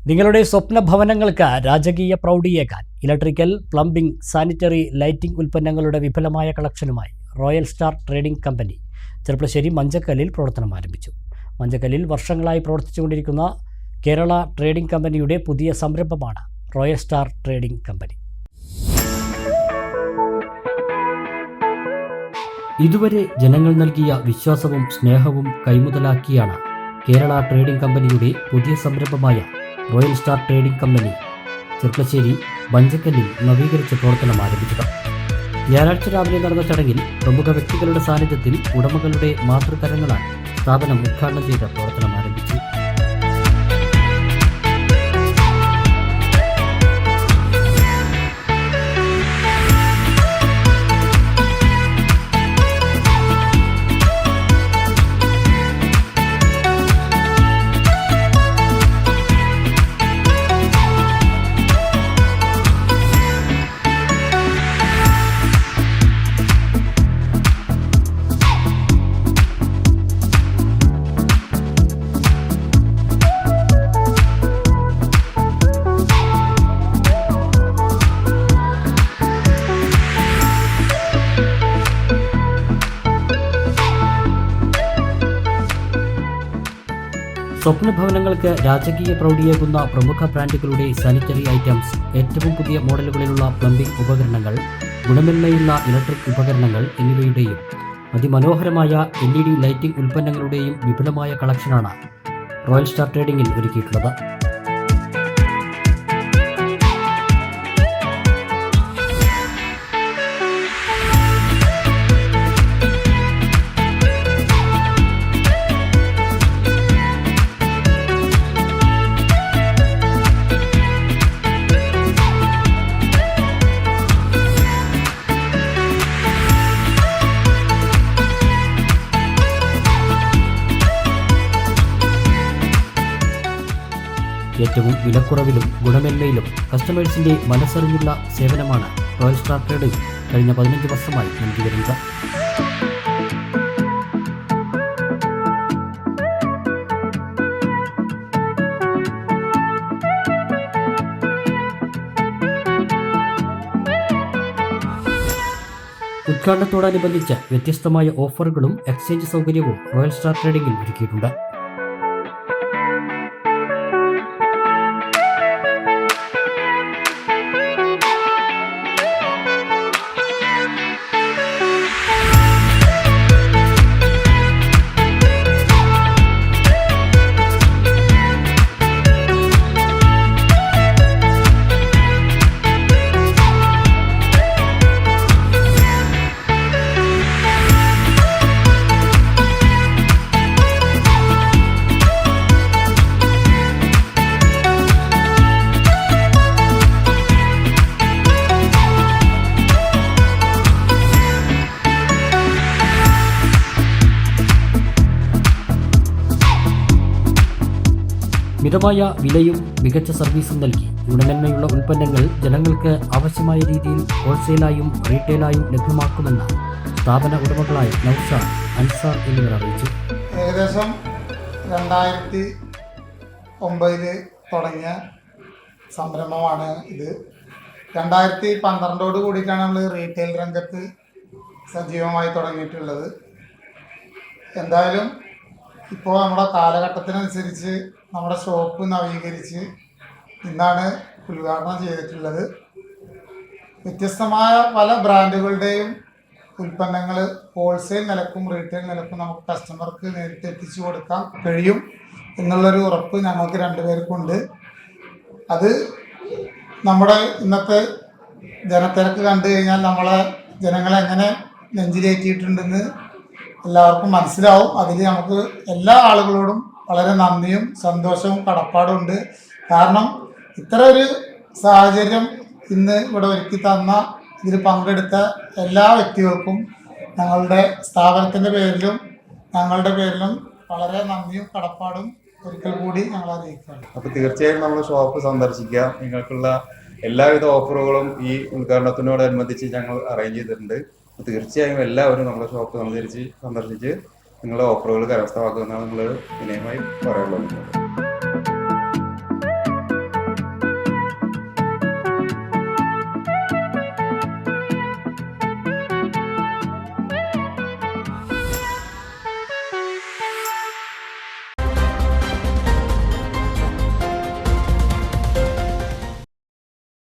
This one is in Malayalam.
നിങ്ങളുടെ സ്വപ്ന ഭവനങ്ങൾക്ക് രാജകീയ പ്രൗഢിയേകാൻ ഇലക്ട്രിക്കൽ, പ്ലംബിംഗ്, സാനിറ്ററി, ലൈറ്റിംഗ് ഉൽപ്പന്നങ്ങളുടെ വിപുലമായ കളക്ഷനുമായി Royal Star Trading Company Cherpulassery മഞ്ചക്കല്ലിൽ പ്രവർത്തനം ആരംഭിച്ചു. മഞ്ചക്കല്ലിൽ വർഷങ്ങളായി പ്രവർത്തിച്ചുകൊണ്ടിരിക്കുന്ന കേരള ട്രേഡിംഗ് കമ്പനിയുടെ പുതിയ സംരംഭമാണ് റോയൽ സ്റ്റാർ ട്രേഡിംഗ് കമ്പനി. ഇതുവരെ ജനങ്ങൾ നൽകിയ വിശ്വാസവും സ്നേഹവും കൈമുതലാക്കിയാണ് കേരള ട്രേഡിംഗ് കമ്പനിയുടെ പുതിയ സംരംഭമായ Royal Star Trading Company Cherpulassery മഞ്ചക്കല്ലിൽ നവീകരിച്ച പ്രവർത്തനം ആരംഭിച്ചത്. ഞായറാഴ്ച രാവിലെ നടന്ന ചടങ്ങിൽ പ്രമുഖ വ്യക്തികളുടെ സാന്നിധ്യത്തിൽ ഉടമകളുടെ മാതൃകരങ്ങളാൽ സ്ഥാപനം ഉദ്ഘാടനം ചെയ്ത പ്രവർത്തനം ആരംഭിച്ചു. സ്വപ്ന ഭവനങ്ങൾക്ക് രാജകീയ പ്രൗഢിയേകുന്ന പ്രമുഖ ബ്രാൻഡുകളുടെ സാനിറ്ററി ഐറ്റംസ്, ഏറ്റവും പുതിയ മോഡലുകളിലുള്ള പ്ലംബിംഗ് ഉപകരണങ്ങൾ, ഗുണമേന്മയുള്ള ഇലക്ട്രിക് ഉപകരണങ്ങൾ എന്നിവയുടെയും അതിമനോഹരമായ LED ലൈറ്റിംഗ് ഉൽപ്പന്നങ്ങളുടെയും വിപുലമായ കളക്ഷനാണ് റോയൽ സ്റ്റാർ ട്രേഡിംഗിൽ ഒരുക്കിയിട്ടുള്ളത്. ഏറ്റവും വിലക്കുറവിലും ഗുണമേന്മയിലും കസ്റ്റമേഴ്സിന്റെ മനസ്സറിഞ്ഞുള്ള സേവനമാണ് റോയൽ സ്റ്റാർ ട്രേഡിംഗ് കഴിഞ്ഞ 15 വർഷമായി നൽകി വരുന്നത്. ഉദ്ഘാടനത്തോടനുബന്ധിച്ച് വ്യത്യസ്തമായ ഓഫറുകളും എക്സ്ചേഞ്ച് സൗകര്യവും റോയൽ സ്റ്റാർ ട്രേഡിംഗിൽ ഒരുക്കിയിട്ടുണ്ട്. മിതമായ വിലയും മികച്ച സർവീസും നൽകി ഗുണമേന്മയുള്ള ഉൽപ്പന്നങ്ങൾ ജനങ്ങൾക്ക് ആവശ്യമായ രീതിയിൽ ഹോൾസെയിലായും റീറ്റെയിലായും ലഭ്യമാക്കുമെന്ന് സ്ഥാപന ഉടമകളായ നൗഷാദ്, അൻസാർ എന്നിവർ അറിയിച്ചു. ഏകദേശം 2009 തുടങ്ങിയ സംരംഭമാണ് ഇത്. 2012 കൂടിയിട്ടാണ് നമ്മൾ റീറ്റെയിൽ രംഗത്ത് സജീവമായി തുടങ്ങിയിട്ടുള്ളത്. എന്തായാലും ഇപ്പോൾ നമ്മുടെ കാലഘട്ടത്തിനനുസരിച്ച് നമ്മുടെ ഷോപ്പ് നവീകരിച്ച് ഇന്നാണ് ഉദ്ഘാടനം ചെയ്തിട്ടുള്ളത്. വ്യത്യസ്തമായ പല ബ്രാൻഡുകളുടെയും ഉൽപ്പന്നങ്ങൾ ഹോൾസെയിൽ നിലക്കും റീറ്റെയിൽ നിലക്കും നമുക്ക് കസ്റ്റമർക്ക് നേരിട്ട് എത്തിച്ചു കൊടുക്കാൻ കഴിയും എന്നുള്ളൊരു ഉറപ്പ് ഞങ്ങൾക്ക് രണ്ടുപേർക്കുണ്ട്. അത് നമ്മുടെ ഇന്നത്തെ ജനത്തിരക്ക് കണ്ടു കഴിഞ്ഞാൽ നമ്മളെ ജനങ്ങളെങ്ങനെ നെഞ്ചിലേറ്റിയിട്ടുണ്ടെന്ന് എല്ലാവർക്കും മനസ്സിലാവും. അതിൽ നമുക്ക് എല്ലാ ആളുകളോടും വളരെ നന്ദിയും സന്തോഷവും കടപ്പാടും ഉണ്ട്. കാരണം ഇത്ര ഒരു സാഹചര്യം ഇന്ന് ഇവിടെ ഒരുക്കി തന്ന, ഇതിൽ പങ്കെടുത്ത എല്ലാ വ്യക്തികൾക്കും ഞങ്ങളുടെ സ്ഥാപനത്തിൻ്റെ പേരിലും ഞങ്ങളുടെ പേരിലും വളരെ നന്ദിയും കടപ്പാടും ഒരിക്കൽ കൂടി ഞങ്ങൾ അറിയിക്കുകയാണ്. അപ്പോൾ തീർച്ചയായും നമ്മൾ ഷോപ്പ് സന്ദർശിക്കുക. നിങ്ങൾക്കുള്ള എല്ലാവിധ ഓഫറുകളും ഈ ഉദ്ഘാടനത്തിനോടനുബന്ധിച്ച് ഞങ്ങൾ അറേഞ്ച് ചെയ്തിട്ടുണ്ട്. തീർച്ചയായും എല്ലാവരും നമ്മുടെ ഷോപ്പ് സന്ദർശിച്ച് നിങ്ങളുടെ ഓഫറുകൾ കരസ്ഥമാക്കുമെന്നാണ് നമ്മൾ വിനയമായി പറയാനുള്ളത്.